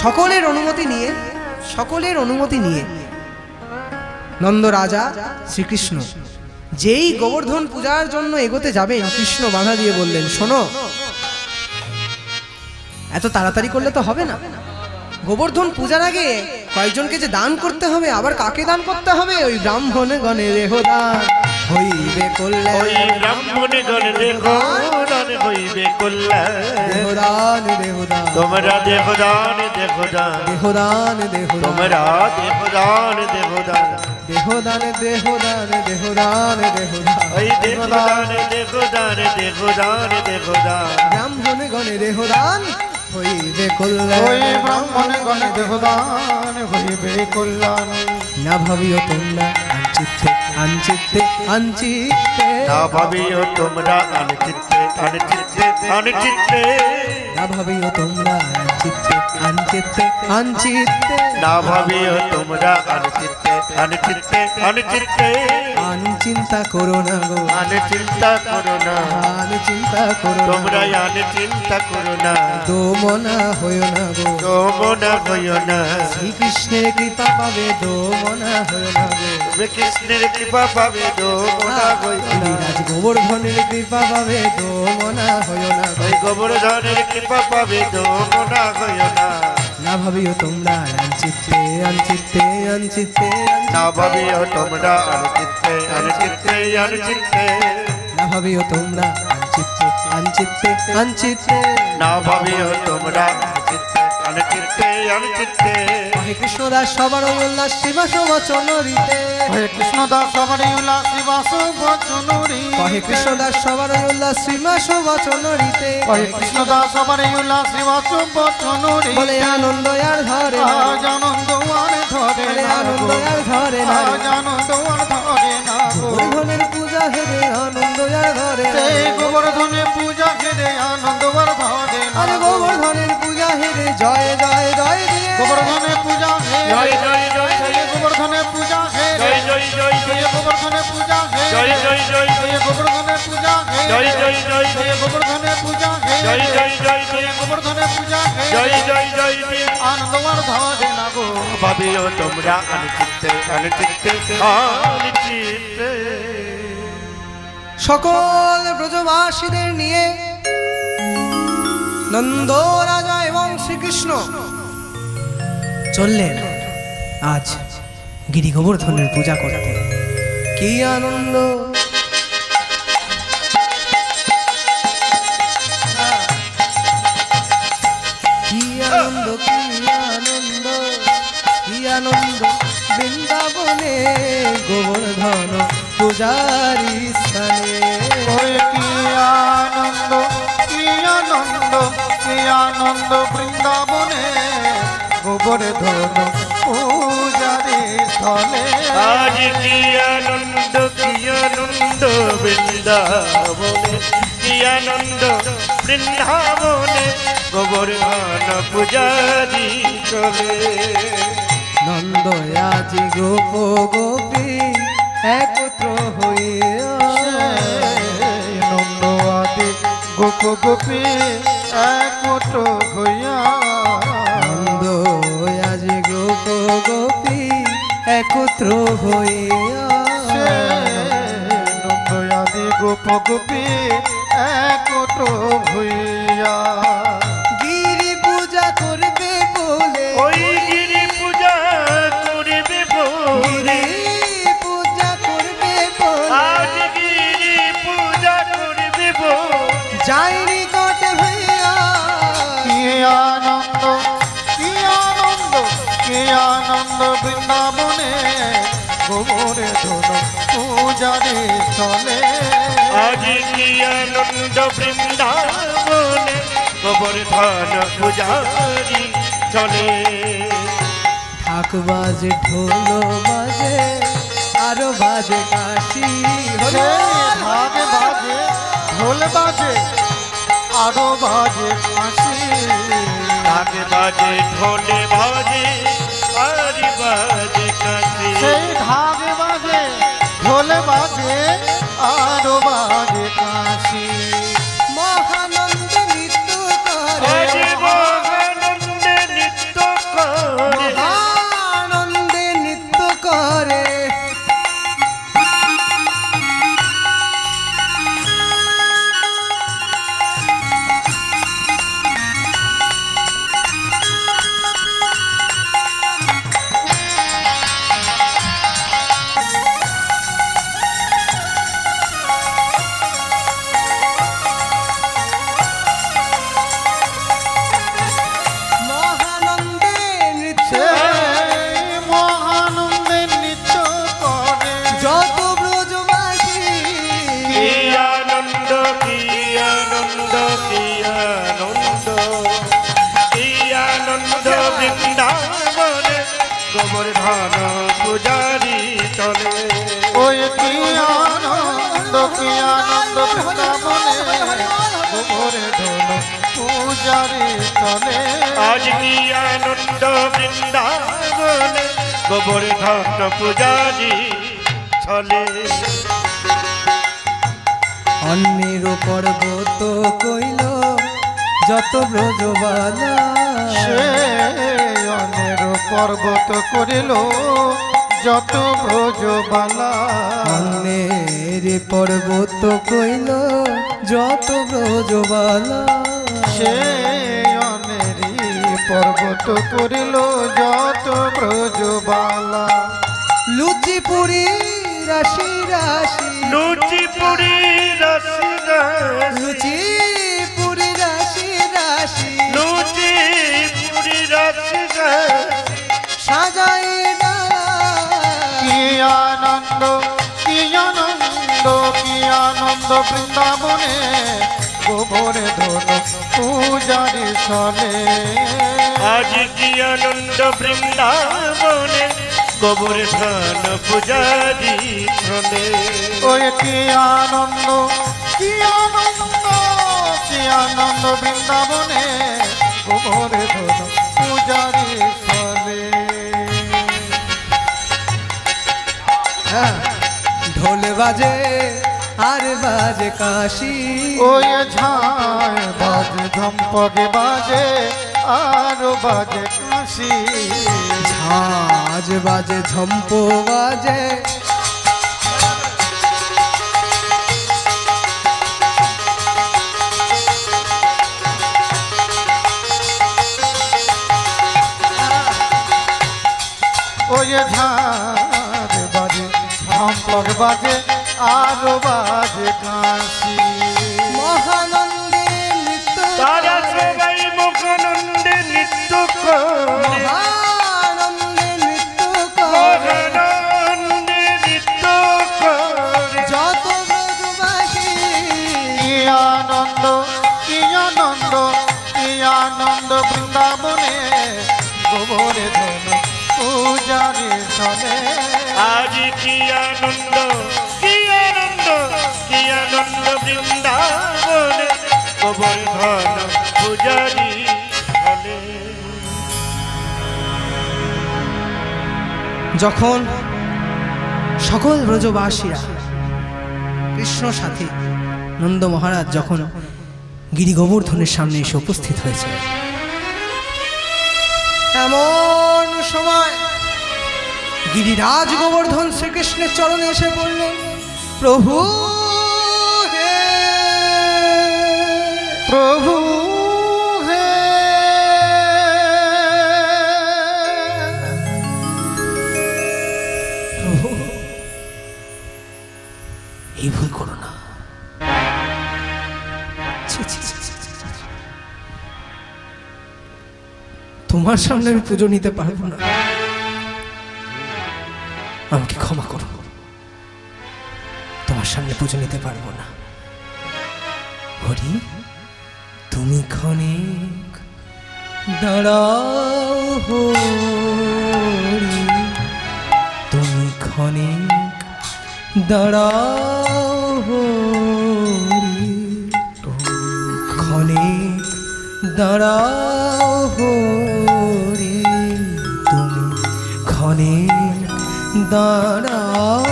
সকলের অনুমতি নিয়ে নন্দ রাজা শ্রীকৃষ্ণ যেই গোবর্ধন পূজার জন্য এগোতে যাবে, কৃষ্ণ বাধা দিয়ে বললেন, শোনো, এত তাড়াতাড়ি করলে তো হবে না। গোবর্ধন পূজার আগে কয়েকজনকে যে দান করতে হবে, আবার কাকে দান করতে হবে? ওই ব্রাহ্মণ গণে দেহদান হইবে কল্যাণ, ওই ব্রাহ্মণ গণে দেহদান হইবে কল্যাণ। দেহদান দেহদান তোমরা দেহদান দেহদান দেহদান দেহদান তোমরা দেহদান দেহদান দেহদান দেহদান দেহদান দেহদান ওই দেহদান দেহদান দেহদান দেহদান ব্রাহ্মণ গণে দেহদান হইবে কল্যাণ, ওই ব্রাহ্মণ গণে দেহদান হইবে কল্যাণ। না ভাবিও তোমরা আনচিত্তে আনচিত্তে আনচিত্তে, না ভাবিও তোমরা আনচিত্তে আনচিত্তে আনচিত্তে, না ভাবিও তোমরা আনচিত্তে আনচিত্তে আনচিত্তে, না ভাবিও তোমরা আনচিত্তে আনচিত্তে আনচিত্তে। আনচিন্তা করো না গো, আনচিন্তা করো না, আনচিন্তা করো তোমরা, আনচিন্তা করো না, দোমনা হইও না গো, দোমনা হইও না। শ্রীকৃষ্ণের কৃপা পাবে, দোমনা হইও না গো, শ্রীকৃষ্ণের কৃপা পাবে, দোমনা হইও না। রাজ গোবর্ধনের কৃপা পাবে, দোমনা হইও না গো, গোবর্ধনের কৃপা পাবে, দোমনা হইও না। না ভাবিও তোমরা আনচিত্তে আনচিত্তে আনচিত্তে, না ভাবিও তোমরা আনচিত্তে আনচিত্তে আনচিত্তে, না ভাবিও তোমরা আনচিত্তে আনচিত্তে আনচিত্তে, না ভাবিও তোমরা আনচিত্তে আনচিত্তে আনচিত্তে। হে কৃষ্ণদাস সবার উল্লাস শিবাস বচন রীতে, হে কৃষ্ণদাস সবার উল্লাস শিবাস বচন রীতে, হে কৃষ্ণদাস সবার উল্লাস শিবাস বচন রীতে, হে কৃষ্ণদাস সবার উল্লাস শিবাস বচন রীতে। বলে আনন্দ আর ধরে, আজ আনন্দ আর ধরে, বলে আনন্দ আর ধরে, আজ আনন্দ আর ধরে না। গোবর্ধনের পূজা হেরে আনন্দ আর ধরে, গোবর্ধনের পূজা হেরে আনন্দ আর ধরে, আরে গোবর্ধনের পূজা হেরে জয় জয় জয় দিয়ে, গোবর্ধনের পূজা হেরে জয় জয় জয় জয়, গোবর্ধনের পূজা হেরে জয় জয় জয় জয়, গোবর্ধনের পূজা হেরে জয় জয় জয় জয়, গোবর্ধনের পূজা হেরে জয় জয় জয় জয়, গোবর্ধনের পূজা হেরে জয় জয় জয় জয়, গোবর্ধনের পূজা হেরে জয় জয় জয় জয়। আনন্দ আর ধরে না গো, ভাবিও তোমরা আনচিত্তে আনচিত্তে আনচিত্তে। সকল ব্রজবাসীদের নিয়ে নন্দ রাজা এবং শ্রীকৃষ্ণ চললেন আজ গিরি গোবর্ধনের পূজা করতে। কি আনন্দ, কি আনন্দ, কি আনন্দ, কি আনন্দ বৃন্দাবনে গোবর্ধন পূজারি স্থানে। কি আনন্দ, কি আনন্দ, কি আনন্দ বৃন্দাবনে গোবর্ধন পূজারি স্থলে। আজ কি আনন্দ, কি আনন্দ বৃন্দাবনে, কি আনন্দ বৃন্দাবনে গোবর্ধন পূজারি চলে। নন্দ আজ গোপ গোপী একত্র হইয়া, নন্দ আদি গোপ গোপী একত্র হইয়া, নন্দ আজ গোপ গোপী একত্র হইয়া, নন্দ আদি গোপ গোপী একত্র হইয়া। গিরি পূজা করবে বলে, ওই গিরি পূজা করবে বলে, পূজা করবে বলে, আজ গিরি পূজা করবে বলে যাইনি কটে হইয়া। কি আনন্দ, কি আনন্দ, কি আনন্দ বৃন্দাবনে গোবর্ধন পূজারি স্থলে। আজ কি আনন্দ বৃন্দাবনে গোবর্ধন পূজারি চলে। ঢাক বাজে ঢোল বাজে আরো বাজে কাশি, ঢাক বাজে ঢোল বাজে আরো বাজে কাশি, ঢাক বাজে ঢোল বাজে আরি বাজে কাশি, সেই ঢাক বাজে ঢোল বাজে আরো বাজে কাশি। মহানন্দে নৃত্য করে, মহানন্দে নৃত্য বৃন্দাবনে গোবর্ধন পূজারি চলে। ওই কি আনন্দ বৃন্দাবনে গোবর্ধন পূজারি চলে। আজ কি আনন্দ বৃন্দাবনে গোবর্ধন পূজারি চলে। অন্যের পর্বত কইল যত ব্রজবালা, সে অন্যের পর্বত করিল যত ব্রজবালা। অন্যের পর্বত কইল যত ব্রজবালা, সে অনেরই পর্বত করিল যত ব্রজবালা। লুচি পুরি রাশি রাশি, লুচি পুরি রাশি রাশি, লুচি পুরি রাশি রাশি, লুচি পুরি রাশি রাশি, সাজাই ডালা। কি আনন্দ কি আনন্দ কি আনন্দ বৃন্দাবনে গোবর্ধন পূজারি চলে। আজ কি আনন্দ বৃন্দাবনে গোবর্ধন পূজারি চলে। ওই কি আনন্দ কি আনন্দ কি আনন্দ বৃন্দাবনে গোবর্ধন পূজারি চলে। ঢোল বাজে আর বাজে কাশি, ওই ঝাড় বাজে ঝম্পকে বাজে আর বাজে কাশি। ঝাঁজ বাজে ঝম্প বাজে, ওই ঝাড় বাজে ঝম্পক বাজে আর বাজে কাশি। মহানন্দে নৃত্য তারা সবাই মুখানন্দে নৃত্য করে, মহানন্দে নৃত্য করে, মহানন্দে নৃত্য করে। যত ব্রজবাসী কি আনন্দ কি আনন্দ কি আনন্দ বৃন্দাবনে গোবর্ধন পূজারি চলে। আজ কি আনন্দ কি আনন্দ কি আনন্দ বৃন্দাবনে গোবর্ধন পূজারি চলে। যখন সকল ব্রজবাসীরা কৃষ্ণ সাথী নন্দ মহারাজ যখন গিরি গোবর্ধনের সামনে এসে উপস্থিত হয়েছে, এমন সময় গিরিরাজ গোবর্ধন শ্রীকৃষ্ণের চরণে এসে বললেন, প্রভু হে প্রভু হে প্রভু, এই ভুল করো না। ছি, ছি, ছি, ছি, ছি, ছি। তোমার সামনে আমি পুজো নিতে পারবো না, আমাকে ক্ষমা করো, তোমার সামনে পুজো নিতে পারবো না। হরি, তুমি ক্ষণিক দাঁড়াও হরি, তুমি ক্ষণিক দাঁড়াও হরি, তুমি ক্ষণিক দাঁড়াও হরি, তুমি ক্ষণিক দাঁড়াও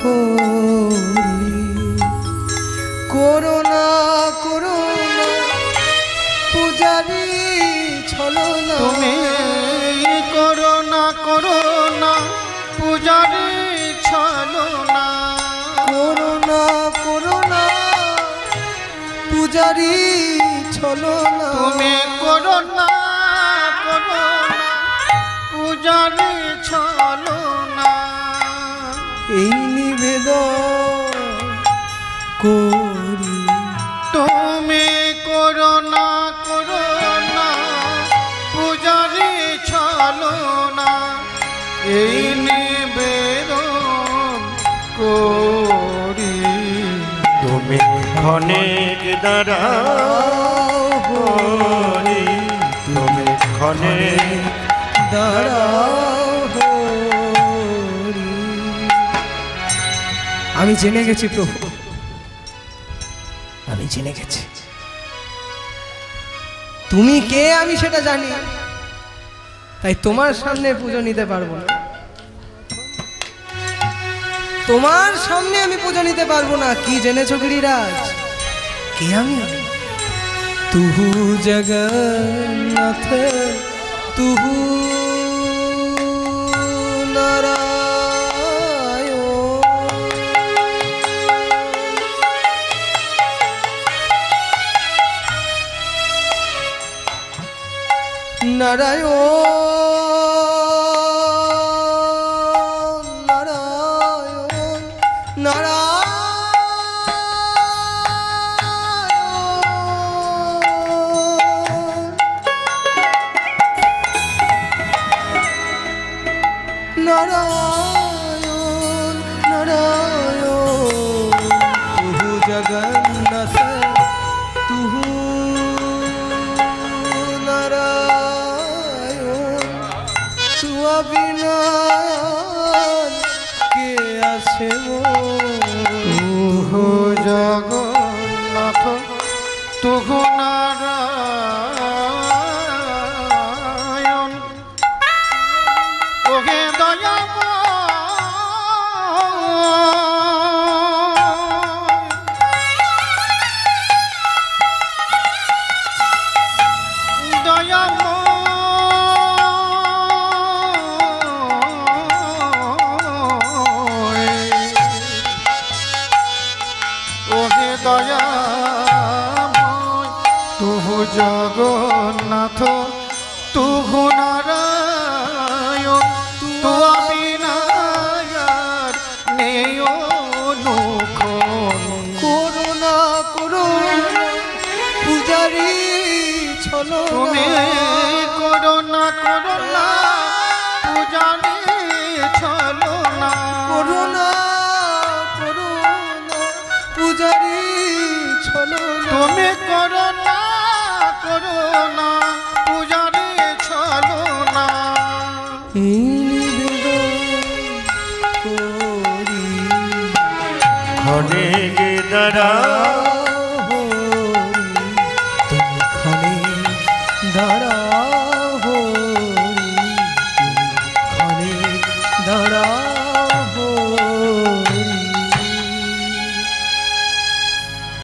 হরি। করুণা করুণা পূজারি ছলনা, তুমি করুণা করুণা পূজারি ছলনা। করুণা করুণা পূজারি ছলনা, তুমি করুণা করুণা পূজারি ছলনা। এই নিবেদন করি, তুমি করুণা করুণা পূজারি ছলনা। এই নিবেদন করি, তুমি ক্ষণিক দাঁড়াও হরি, তুমি ক্ষণে দাঁড়াও হরি। আমি জেনে গেছি প্রভু, আমি জেনে গেছি তুমি কে আমি সেটা জানি, তাই তোমার সামনে পুজো নিতে পারবো না, তোমার সামনে আমি পুজো নিতে পারবো না। কি জেনেছো গিরিরাজ কে আমি? তুহু জগন্নাথ তুহু নারায়ণ, নারায়ণ নারায়ণ নারায়ণ নারায়ণ নারায়ণ তুহু জগন্নাথ তুহু নারায়ণ, তুয়া বিনা কে আছে তুহু জগন্নাথ তুহু নারায়ণ, ওহে জগন্নাথ তুহু নারায়ণ, তুয়া বিনা আর নেই অনুক্ষণ। করুণা করুণা পূজারি ছলো, তুমি করুণা করুণা পূজারি ছলো না, করুণা করুণা পূজারি ছলো, তুমি করুণা করুণা পূজারি ছলো না। ক্ষণে গে দাঁড়াও তুমি ক্ষণে দাঁড়াও, তুমি ক্ষণে দাঁড়াও।